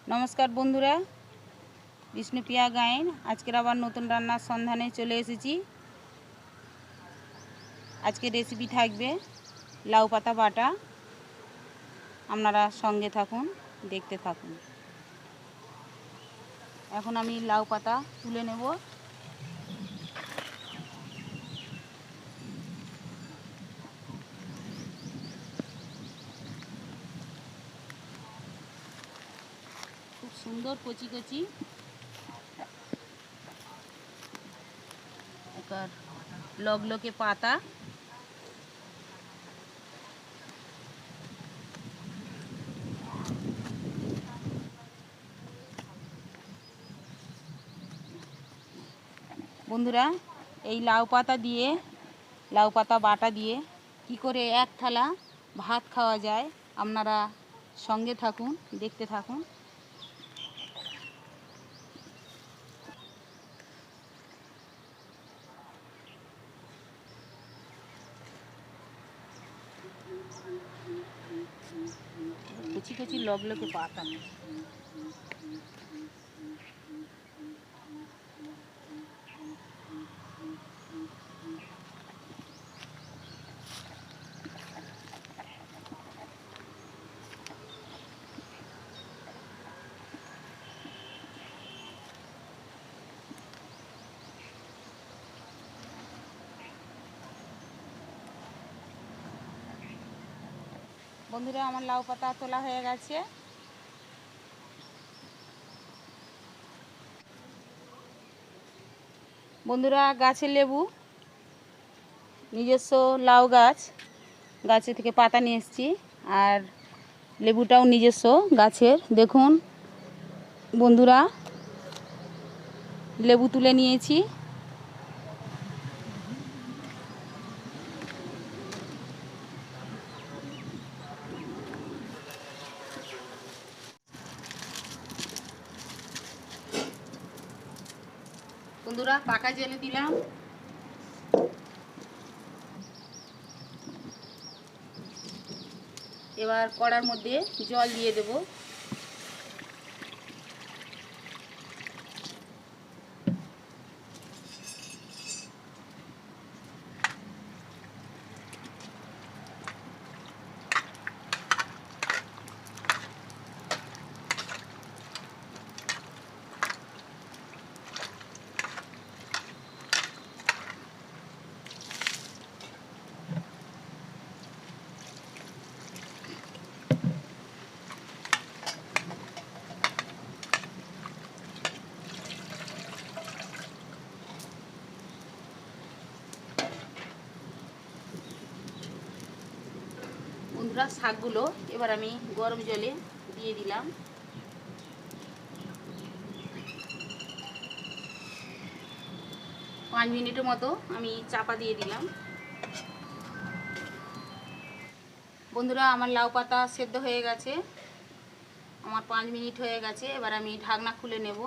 नमस्कार बंधुरा विष्णुप्रिया गायन आजकेर आबार नतून रान्नार सन्धाने चले एसेछि। आजके रेसिपि थाकबे लाउ पाता बाटा। आपनारा संगे थाकुन, देखते थाकुन। एखन आमी लाउ पाता तुले नेब। खूब सुंदर कचि कचि एकर लगलगे पाता। बंधुरा এই লাউ পাতা দিয়ে লাউ পাতা বাটা দিয়ে কি করে এক থালা ভাত খাওয়া যায় আপনারা সঙ্গে থাকুন, দেখতে থাকুন। কচি কচি লগলগে পাতা। বন্ধুরা আমার লাউ পাতা তোলা হয়ে গেছে। বন্ধুরা গাছের লেবু, নিজস্ব লাউ গাছ, গাছে থেকে পাতা নিয়ে এসেছি আর লেবুটাও নিজস্ব গাছের। দেখুন বন্ধুরা লেবু তুলে নিয়েছি। বন্ধুরা পাকা জেলে দিলাম। এবার কড়ার মধ্যে জল দিয়ে দেব। বন্ধুরা শাকগুলো এবার আমি গরম জলে দিয়ে দিলাম। 5 মিনিটের মতো আমি চাপা দিয়ে দিলাম। বন্ধুরা আমার লাউ পাতা সেদ্ধ হয়ে গেছে। আমার 5 মিনিট হয়ে গেছে। এবার আমি ঢাকনা খুলে নেব।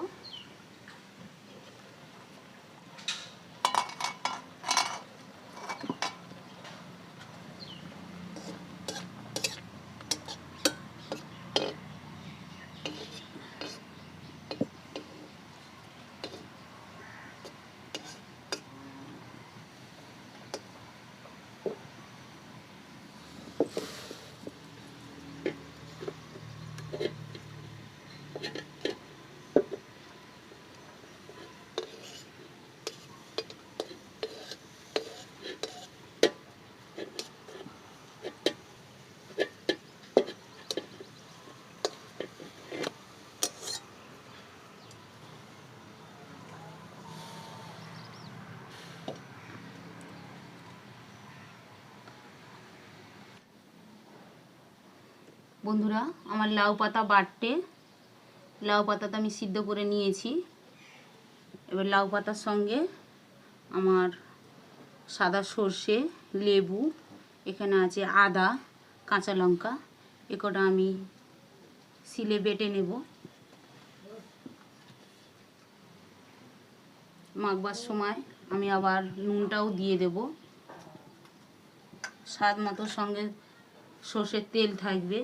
বন্ধুরা আমার লাউ পাতা বাটতে লাউ পাতাটা আমি সিদ্ধ করে নিয়েছি। এবার লাউ পাতার সঙ্গে আমার সাদা সর্ষে, লেবু, এখানে আছে আদা, কাঁচা লঙ্কা, একটা আমি শিলে বেটে নেব। মাখবার সময় আমি আবার নুনটাও দিয়ে দেব। স্বাদ মতো সঙ্গে সর্ষের তেল থাকবে।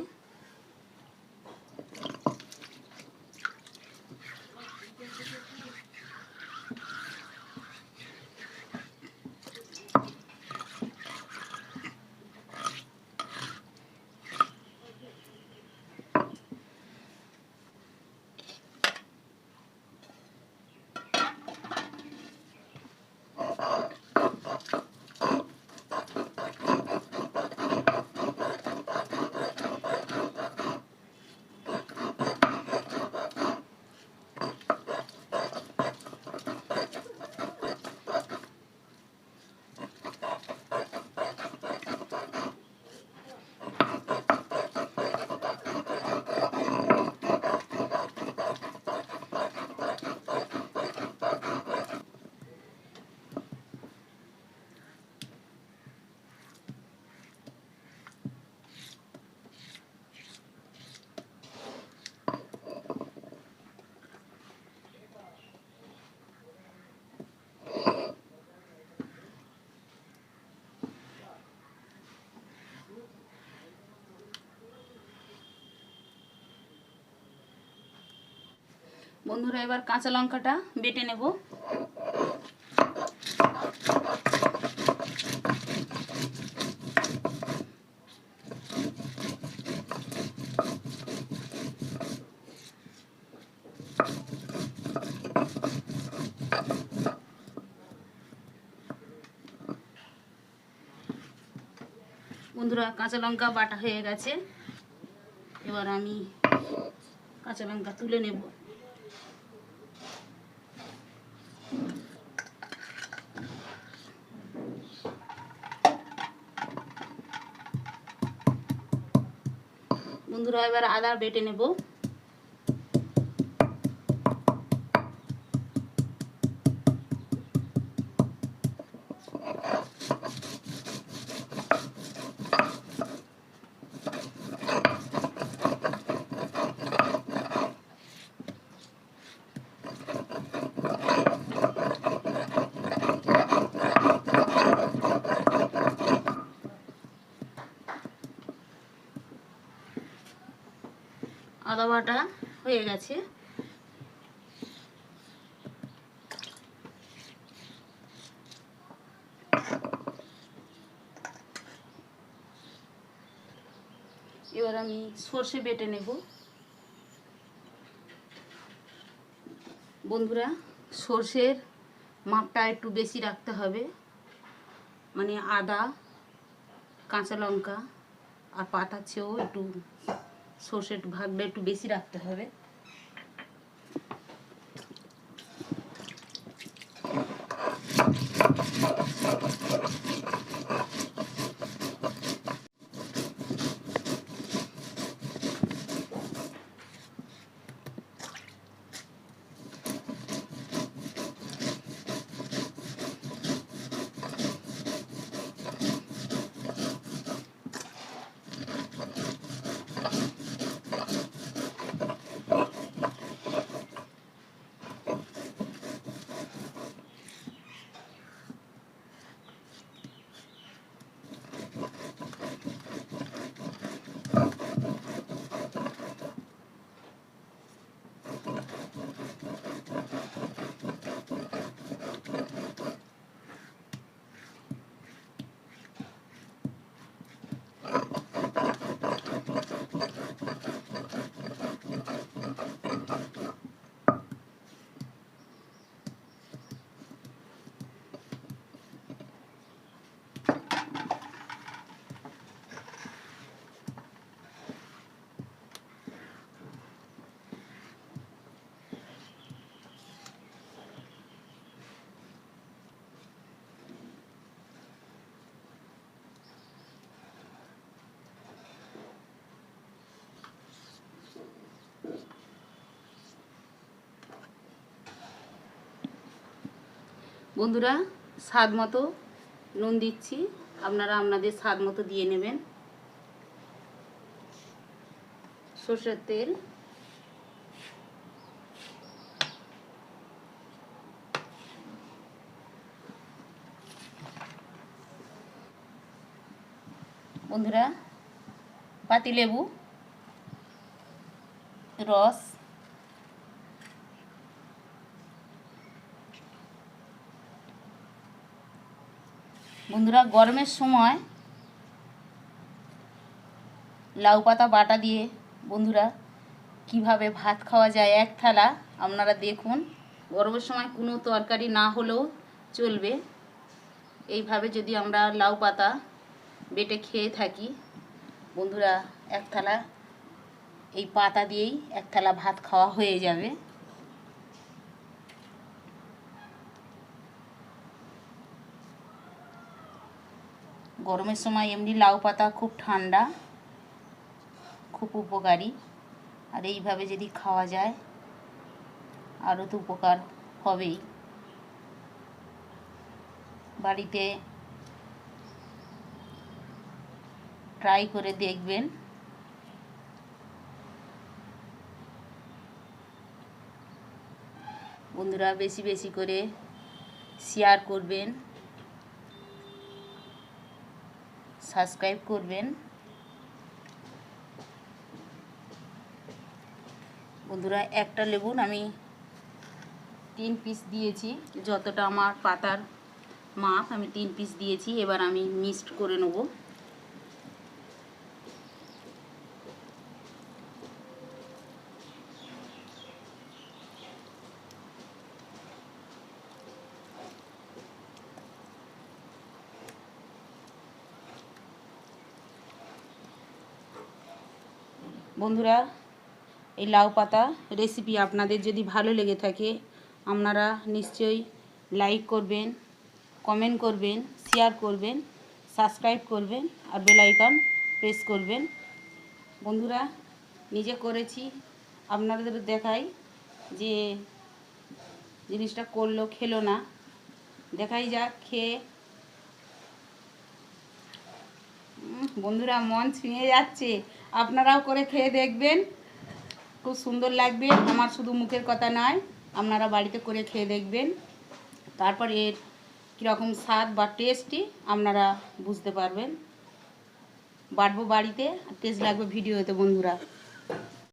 বন্ধুরা এবার কাঁচা লঙ্কাটা বেটে নেব। বন্ধুরা কাঁচা লঙ্কা বাটা হয়ে গেছে, এবার আমি কাঁচা লঙ্কা তুলে নেব। বন্ধুরা এবার আদা বেটে নেব। আদা বাটা হয়ে গেছে, এবার আমি সর্ষে বেটে নেব। বন্ধুরা সর্ষের মাপটা একটু বেশি রাখতে হবে, মানে আদা কাঁচা লঙ্কা আর পাতার চেয়েও একটু সর্ষের ভাগটা একটু বেশি রাখতে হবে। বন্ধুরা স্বাদ মতো নুন দিচ্ছি, আপনারা আপনাদের স্বাদ মতো দিয়ে নেবেন। সরষের তেল, বন্ধুরা পাতিলেবু রস, বন্ধুরা গরমের সময় লাউ পাতা বাটা দিয়ে বন্ধুরা কিভাবে ভাত খাওয়া যায় এক থালা, আপনারা দেখুন। গরমের সময় কোনো তরকারি না হলেও চলবে, এইভাবে যদি আমরা লাউ পাতা বেটে খেয়ে থাকি বন্ধুরা, এক থালা এই পাতা দিয়েই এক থালা ভাত খাওয়া হয়ে যাবে। গরমের সময় এমনি লাউ পাতা খুব ঠান্ডা, খুব উপকারী, আর এইভাবে যদি খাওয়া যায় আরও তো উপকার হবেই। বাড়িতে ট্রাই করে দেখবেন। বন্ধুরা বেশি বেশি করে শেয়ার করবেন, সাবস্ক্রাইব করবেন। বন্ধুরা একটা লেবুন আমি 3 পিস দিয়েছি, যতটা আমার পাতার মাপ আমি 3 পিস দিয়েছি। এবার আমি মিক্সড করে নেব। বন্ধুরা, এই লাউ পাতা রেসিপি আপনাদের যদি ভালো লেগে থাকে আপনারা নিশ্চয়ই লাইক করবেন, কমেন্ট করবেন, শেয়ার করবেন, সাবস্ক্রাইব করবেন আর বেল আইকন প্রেস করবেন। বন্ধুরা, নিজে করেছি, আপনাদের দেখাই যে জিনিসটা করলো খেলো না, দেখাই যাক খেয়ে। বন্ধুরা, মন ছুঁয়ে যাচ্ছে, আপনারাও করে খেয়ে দেখবেন, খুব সুন্দর লাগবে। আমার শুধু মুখের কথা নয়, আপনারা বাড়িতে করে খেয়ে দেখবেন, তারপর এর কীরকম স্বাদ বা টেস্টই আপনারা বুঝতে পারবেন। বাড়বো বাড়িতে, টেস্ট লাগবে ভিডিওতে বন্ধুরা।